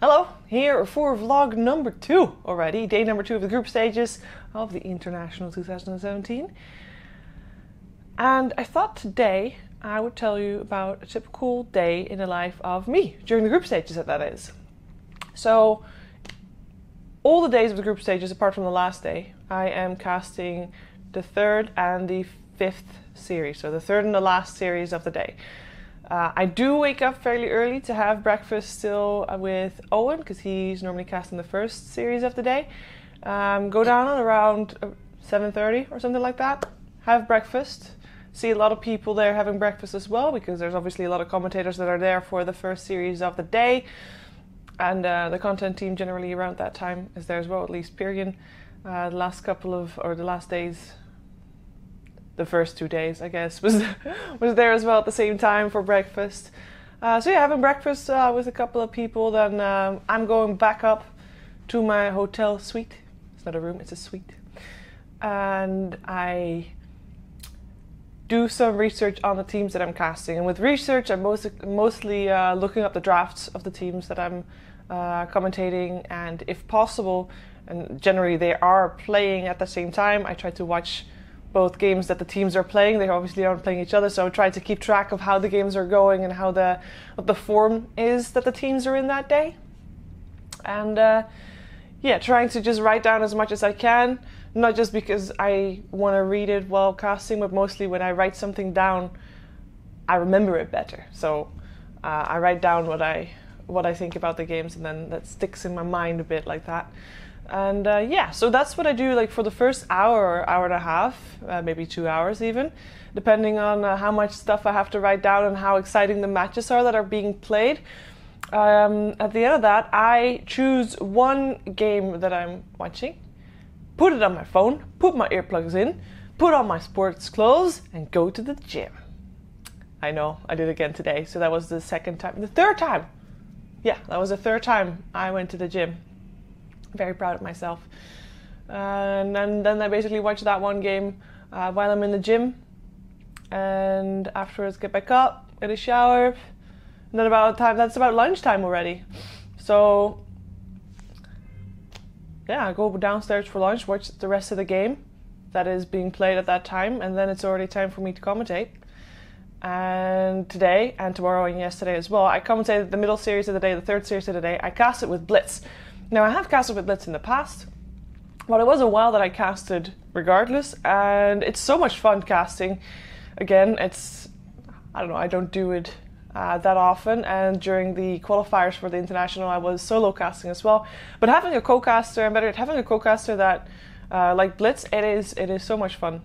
Hello, here for vlog number 2 already, day number 2 of the group stages of the International 2017. And I thought today I would tell you about a typical day in the life of me, during the group stages that is. So, all the days of the group stages apart from the last day, I am casting the 3rd and the 5th series, so the 3rd and the last series of the day. I do wake up fairly early to have breakfast still with Owen, because he's normally casting the 1st series of the day. Go down at around 7:30 or something like that, have breakfast. See a lot of people there having breakfast as well, because there's obviously a lot of commentators that are there for the 1st series of the day. And the content team generally around that time is there as well, at least Pyrgian. The last days, the first 2 days, I guess, was there as well at the same time for breakfast. So yeah, having breakfast with a couple of people, then I'm going back up to my hotel suite. It's not a room, it's a suite. And I do some research on the teams that I'm casting. And with research, I'm mostly looking up the drafts of the teams that I'm commentating, and if possible, and generally they are playing at the same time, I try to watch both games that the teams are playing. They obviously aren't playing each other, so I try to keep track of how the games are going and how what the form is that the teams are in that day. And yeah, trying to just write down as much as I can, not just because I want to read it while casting, but mostly when I write something down, I remember it better. So I write down what I think about the games, and then that sticks in my mind a bit like that. And yeah, so that's what I do like for the first hour or hour and a half, maybe 2 hours even, depending on how much stuff I have to write down and how exciting the matches are that are being played. At the end of that, I choose one game that I'm watching, put it on my phone, put my earplugs in, put on my sports clothes, and go to the gym. I know, I did it again today, so that was the 2nd time. The 3rd time! Yeah, that was the 3rd time I went to the gym. Very proud of myself. And then I basically watch that one game while I'm in the gym, and afterwards get back up, get a shower, and then that's about lunchtime already. So yeah, I go downstairs for lunch, watch the rest of the game that is being played at that time, and then it's already time for me to commentate. And today and tomorrow and yesterday as well, I commentated the middle series of the day, the 3rd series of the day. I cast it with Blitz. Now, I have casted with Blitz in the past, but it was a while that I casted regardless, and it's so much fun casting. Again, I don't know, I don't do it that often, and during the qualifiers for the International, I was solo casting as well. But having a co-caster, and better yet, having a co-caster that, like Blitz, it is so much fun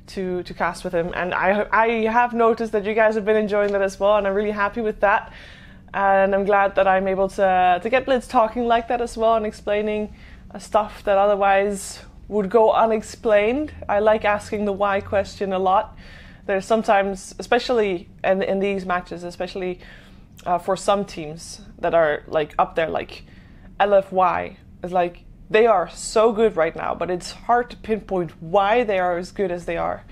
to cast with him. And I have noticed that you guys have been enjoying that as well, and I'm really happy with that. And I'm glad that I'm able to get Blitz talking like that as well, and explaining stuff that otherwise would go unexplained. I like asking the why question a lot. There's sometimes, especially in these matches, especially for some teams that are like up there, like LFY, is like, they are so good right now, but it's hard to pinpoint why they are as good as they are.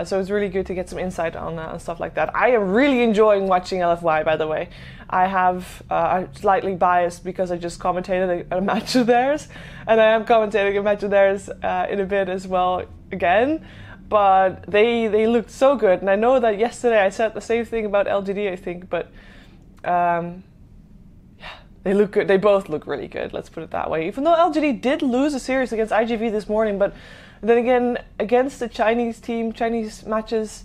So it's really good to get some insight on stuff like that. I am really enjoying watching LFY, by the way. I'm slightly biased because I just commentated a match of theirs, and I am commentating a match of theirs in a bit as well again. But they looked so good, and I know that yesterday I said the same thing about LGD, I think, but yeah, they look good. They both look really good, let's put it that way. Even though LGD did lose a series against IGV this morning, but then again, against the Chinese team, Chinese matches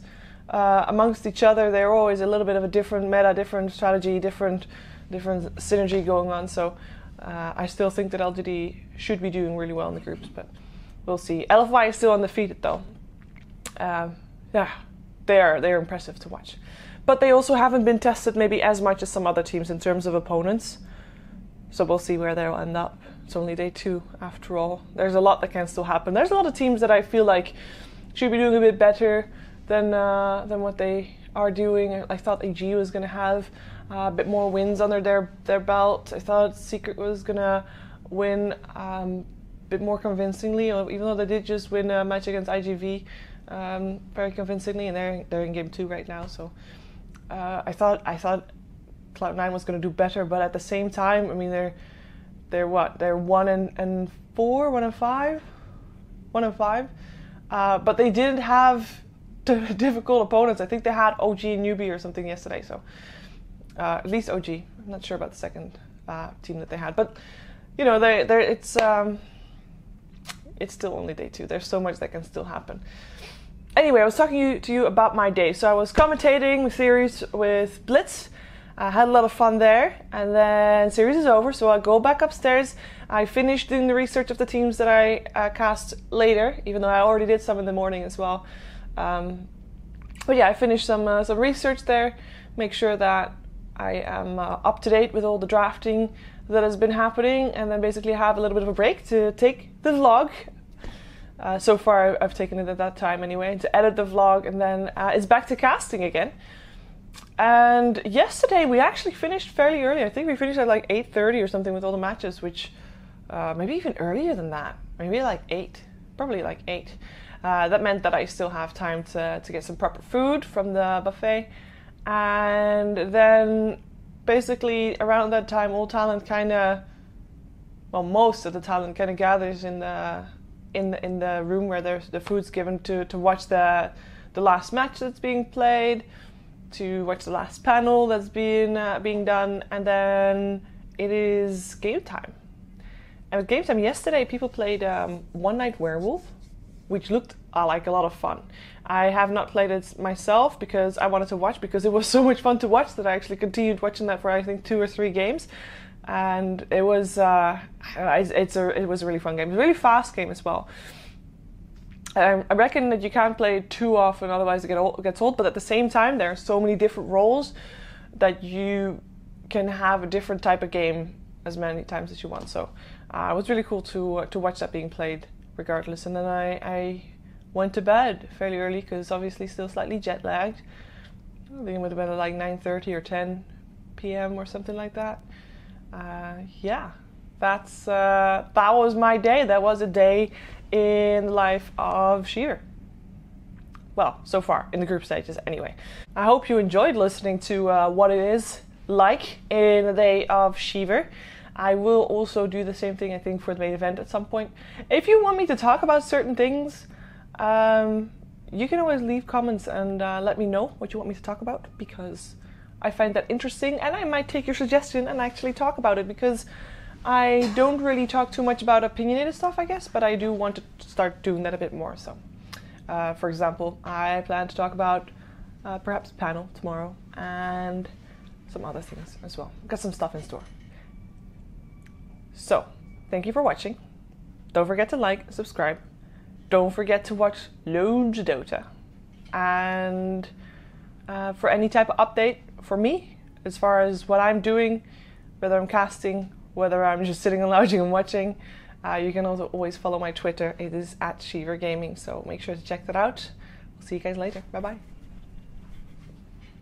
amongst each other, they're always a little bit of a different meta, different strategy, different synergy going on. So I still think that LGD should be doing really well in the groups, but we'll see. LFY is still undefeated though. Yeah, they're impressive to watch. But they also haven't been tested maybe as much as some other teams in terms of opponents. So we'll see where they'll end up. It's only day 2 after all. There's a lot that can still happen. There's a lot of teams that I feel like should be doing a bit better than what they are doing. I thought AG was going to have a bit more wins under their belt. I thought Secret was going to win a bit more convincingly, even though they did just win a match against IGV very convincingly, and they're in game 2 right now. So I thought Cloud9 was going to do better, but at the same time, I mean, They're what? They're 1-4, 1-5, 1-5. But they didn't have difficult opponents. I think they had OG and newbie or something yesterday. So at least OG. I'm not sure about the second team that they had, but you know, it's still only day 2. There's so much that can still happen. Anyway, I was talking to you about my day. So I was commentating the series with Blitz. I had a lot of fun there, and then series is over, so I go back upstairs. I finished doing the research of the teams that I cast later, even though I already did some in the morning as well. But yeah, I finished some research there, make sure that I am up to date with all the drafting that has been happening, and then basically have a little bit of a break to take the vlog. So far I've taken it at that time anyway, to edit the vlog, and then it's back to casting again. And yesterday we actually finished fairly early. I think we finished at like 8:30 or something with all the matches, which maybe even earlier than that, maybe like 8, probably like 8. That meant that I still have time to get some proper food from the buffet, and then basically around that time all talent kind of, well, most of the talent kind of gathers in the room where the food's given to watch the last match that's being played, to watch the last panel that's being done, and then it is game time. And with game time yesterday, people played One Night Werewolf, which looked like a lot of fun. I have not played it myself because I wanted to watch, because it was so much fun to watch that I actually continued watching that for I think 2 or 3 games, and it was it was a really fun game. It was a really fast game as well. I reckon that you can't play it too often, otherwise it gets old. But at the same time, there are so many different roles that you can have a different type of game as many times as you want. So it was really cool to watch that being played, regardless. And then I went to bed fairly early because obviously still slightly jet lagged. I think it would have been at like 9:30 or 10 p.m. or something like that. Yeah, that was my day. That was a day in the life of Sheever. Well, so far in the group stages anyway. I hope you enjoyed listening to what it is like in the day of Sheever. I will also do the same thing, I think, for the main event at some point. If you want me to talk about certain things, you can always leave comments and let me know what you want me to talk about, because I find that interesting, and I might take your suggestion and actually talk about it, because I don't really talk too much about opinionated stuff, I guess, but I do want to start doing that a bit more. So, for example, I plan to talk about perhaps panel tomorrow and some other things as well. Got some stuff in store. So, thank you for watching. Don't forget to like, subscribe. Don't forget to watch loads of Dota. And for any type of update for me, as far as what I'm doing, whether I'm casting, whether I'm just sitting and lounging and watching, you can also always follow my Twitter. It is @SheeverGaming, so make sure to check that out. We'll see you guys later. Bye bye.